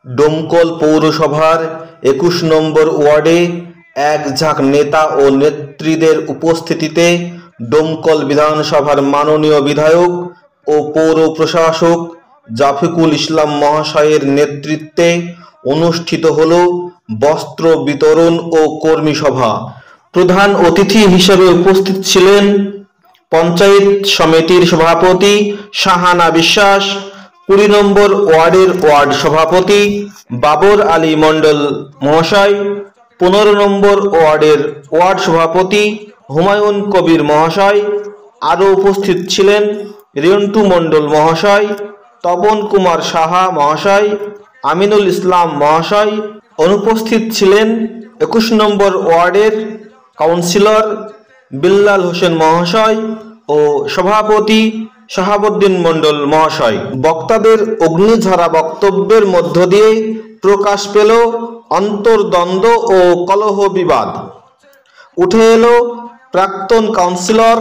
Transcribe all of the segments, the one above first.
ডোমকল পৌরসভার ২১ নম্বর ওয়ার্ডে এক ঝাঁক নেতা ও নেত্রীদের উপস্থিতিতে ডোমকল বিধানসভার মাননীয় বিধায়ক ও পৌর প্রশাসক জাফিকুল ইসলাম মহাশয়ের নেতৃত্বে অনুষ্ঠিত হল বস্ত্র বিতরণ ও কর্মী সভা। প্রধান অতিথি হিসেবে উপস্থিত ছিলেন পঞ্চায়েত সমিতির সভাপতি শাহানা বিশ্বাস, ২০ নম্বর ওয়ার্ডের ওয়ার্ড সভাপতি বাবর আলী মণ্ডল মহাশয়, ১৫ নম্বর ওয়ার্ডের ওয়ার্ড সভাপতি হুমায়ুন কবির মহাশয়। আরও উপস্থিত ছিলেন রিন্টু মণ্ডল মহাশয়, তপন কুমার সাহা মহাশয়, আমিনুল ইসলাম মহাশয়। অনুপস্থিত ছিলেন ২১ নম্বর ওয়ার্ডের কাউন্সিলর বিল্লাল হোসেন মহাশয় ও সভাপতি শাহাবুদ্দিন মণ্ডল মহাশয়। বক্তাদের অগ্নিঝরা বক্তব্যের মধ্য দিয়ে প্রকাশ পেল অন্তর্দ্বন্দ্ব ও কলহ বিবাদ। উঠে এলো প্রাক্তন কাউন্সিলর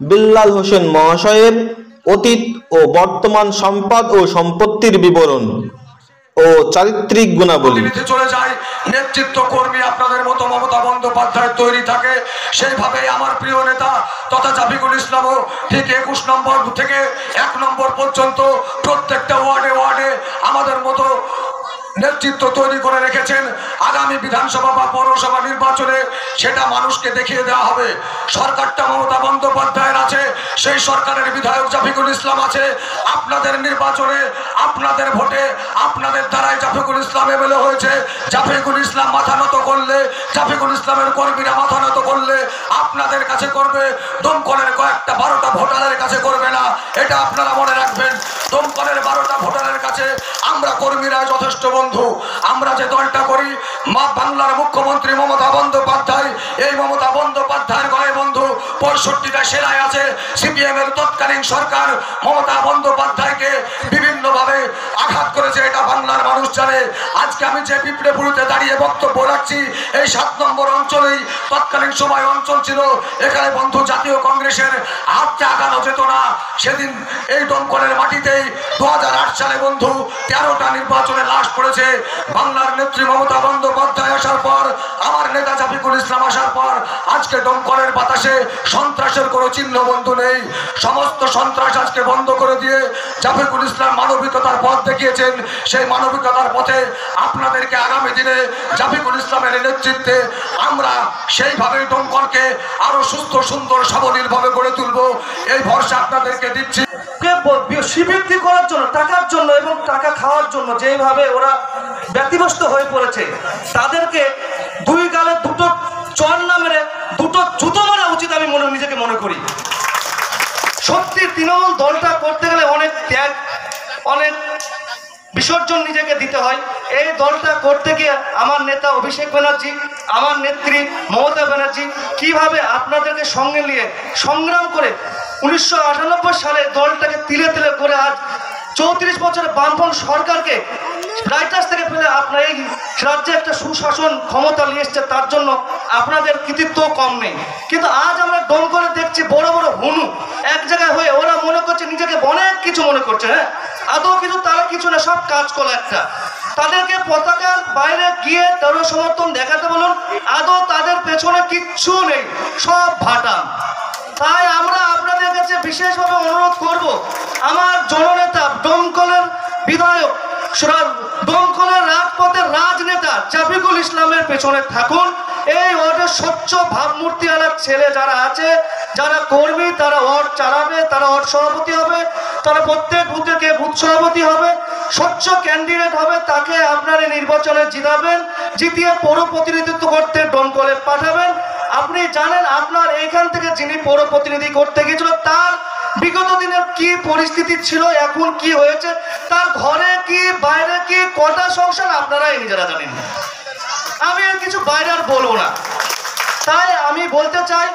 বিল্লাল হোসেন মহাশয়ের অতীত ও বর্তমান সম্পদ ও সম্পত্তির বিবরণ ও চারিত্রিক গুণাবলী। চলে যায় নেতৃত্ব কর্মী আপনাদের মতো মমতা বন্দ্যোপাধ্যায় তৈরি থাকে, সেইভাবে আমার প্রিয় নেতা তথা জাফিকুল ইসলামও ঠিক ২১ নম্বর থেকে ১ নম্বর পর্যন্ত প্রত্যেকটা ওয়ার্ডে ওয়ার্ডে আমাদের মতো নেতৃত্ব তৈরি করে রেখেছেন। আগামী বিধানসভা বা পৌরসভা নির্বাচনে সেটা মানুষকে দেখিয়ে দেওয়া হবে। সরকারটা মমতা বন্দ্যোপাধ্যায়ের আছে, সেই সরকারের বিধায়ক জাফিকুল ইসলাম আছে। আপনাদের নির্বাচনে, আপনাদের ভোটে, আপনাদের দ্বারাই জাফিকুল ইসলাম এমএলএ হয়েছে। জাফিকুল ইসলাম মাথা নত করলে, জাফিকুল ইসলামের কর্মীরা মাথা নত করলে আপনাদের কাছে করবে, দমকলের কয়েকটা ১২টা ভোটারের কাছে করবে না। এটা আপনারা মনে রাখবেন। দমকলের ১২টা ভোটারের কাছে আমরা কর্মীরা যথেষ্ট বন্ধু। আমরা যে দলটা করি, বাংলার মুখ্যমন্ত্রী মমতা বন্দ্যোপাধ্যায়, এই মমতা বন্দ্যোপাধ্যায়ের গয়ে বন্ধু ৬৫টা সেনায় আছে। সিপিএম এর তৎকালীন সরকার মমতা বন্দ্যোপাধ্যায়কে বিভিন্নভাবে আঘাত করেছে, এটা বাংলার মানুষ জানে। আজকে আমি যে পিঁপড়েপুরিতে দাঁড়িয়ে বক্তব্য রাখছি, এই ৭ নম্বর অঞ্চলেই তৎকালীন সময় অঞ্চল ছিল। এখানে বন্ধু জাতীয় কংগ্রেসের হাতটা আগানো যেত না। সেদিন এই দমকলের মাটিতেই ২০০৮ সালে বন্ধু ১৩টা নির্বাচনে লাশ পড়েছে। বাংলার নেত্রী মমতা বন্দ্যোপাধ্যায় আসার পর, আমার নেতা জাফিকুল ইসলাম আসার পর আজকে দমকলের বাতাসে সন্ত্রাসের কোনো চিহ্ন বন্ধু নেই। সমস্ত সন্ত্রাস আজকে বন্ধ করে দিয়ে জাফিকুল ইসলাম মানবিকতার পথ দেখিয়েছেন। সেই মানবিকতার পথে আপনাদেরকে আগামী দিনে জাফিকুল ইসলামের নেতৃত্বে আমরা সেইভাবেই দমকলকে আরো সুস্থ, সুন্দর, সাবলীলভাবে গড়ে তুলব, এই ভরসা আপনাদেরকে দিচ্ছি। বিক্রি করার জন্য, টাকার জন্য এবং টাকা খাওয়ার জন্য যেভাবে ওরা ব্যতিব্যস্ত হয়ে পড়েছে, তাদেরকে দুই গালে দুটো চর না মেরে দুটো জুতো মারা উচিত আমি নিজেকে মনে করি। সত্যি তৃণমূল দলটা করতে গেলে অনেক ত্যাগ, অনেক বিসর্জন নিজেকে দিতে হয়। এই দলটা করতে গিয়ে আমার নেতা অভিষেক ব্যানার্জি, আমার নেত্রী মমতা ব্যানার্জি কিভাবে আপনাদেরকে সঙ্গে নিয়ে সংগ্রাম করে ১৯৯৮ সালে দলটাকে তিলে তিলে করে আজ ৩৪ বছরের বামপন্থী সরকারকে রাইটার্স থেকে ফেলে আপনার এই রাজ্যে একটা সুশাসন ক্ষমতা নিয়ে এসছে, তার জন্য আপনাদের কৃতিত্ব কম নেই। কিন্তু আজ আমরা দমকলে দেখছি বড় বড় হুনু এক জায়গায় হয়ে ওরা মনে করছে নিজেকে অনেক কিছু মনে করছে। হ্যাঁ, আদৌ কিছু তারা কিছু না, সব কাজ করা একটা। তাদেরকে পতাকার বাইরে গিয়ে তারা সমর্থন দেখাতে বলুন, আদৌ তাদের পেছনে কিচ্ছু নেই, সব ভাটা। তাই আমরা আপনাদের কাছে বিশেষভাবে অনুরোধ করব, আমার জননেতা দমকলের বিধায়ক, দমকলের রাজপথের রাজনেতা জাফিকুল ইসলামের পেছনে থাকুন। এই ওয়ার্ডের স্বচ্ছ ভাবমূর্তি আলার ছেলে যারা আছে, যারা কর্মী, তারা ওয়ার্ড চালাবে, তারা ওয়ার্ড সভাপতি হবে, তারা প্রত্যেক বুথে কে বুথ সভাপতি হবে, স্বচ্ছ ক্যান্ডিডেট হবে, তাকে আপনারা নির্বাচনে জিতাবেন, জিতিয়ে পৌর প্রতিনিধিত্ব করতে দমকলে পাঠাবেন। আপনি জানেন আপনার এইখান থেকে যিনি পৌর প্রতিনিধি করতে গিয়েছিল তার বিগত দিনের কি পরিস্থিতি ছিল, এখন কি হয়েছে, তার ঘরে কি বাইরে কি কটা সংসার আপনারাই নিজেরা জানেন। আমি আর কিছু বাইরে আর বলবো না। তাই আমি বলতে চাই,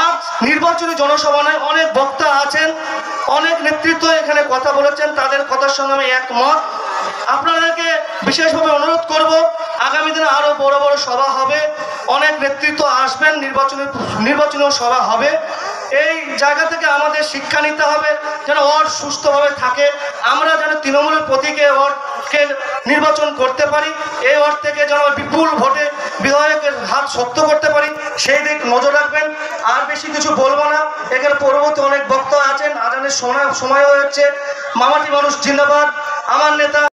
আজ নির্বাচনী জনসভা নয়, অনেক বক্তা আছেন, অনেক নেতৃত্ব এখানে কথা বলেছেন, তাদের কথার সঙ্গে আমি একমত। আপনাদেরকে বিশেষভাবে অনুরোধ করব, আগামী দিনে আরো বড় বড় সভা হবে, অনেক নেতৃত্ব আসবেন, নির্বাচনী সভা হবে। এই জায়গা থেকে আমাদের শিক্ষা নিতে হবে যেন ওয়ার্ড সুস্থভাবে থাকে। আমরা যেন তৃণমূলের প্রতীকে ওয়ার্ড বিধায়ককে নির্বাচন করতে পারি, এই ওয়ার্ড থেকে যেন বিপুল ভোটে বিধায়কের হাত শক্ত করতে পারি, সেই দিক নজর রাখবেন। আর বেশি কিছু বলবো না, এখানে পরবর্তী অনেক বক্তা আছেন, আজানের সময় হয়ে যাচ্ছে। মামাটি মানুষ জিন্দাবাদ। আমার নেতা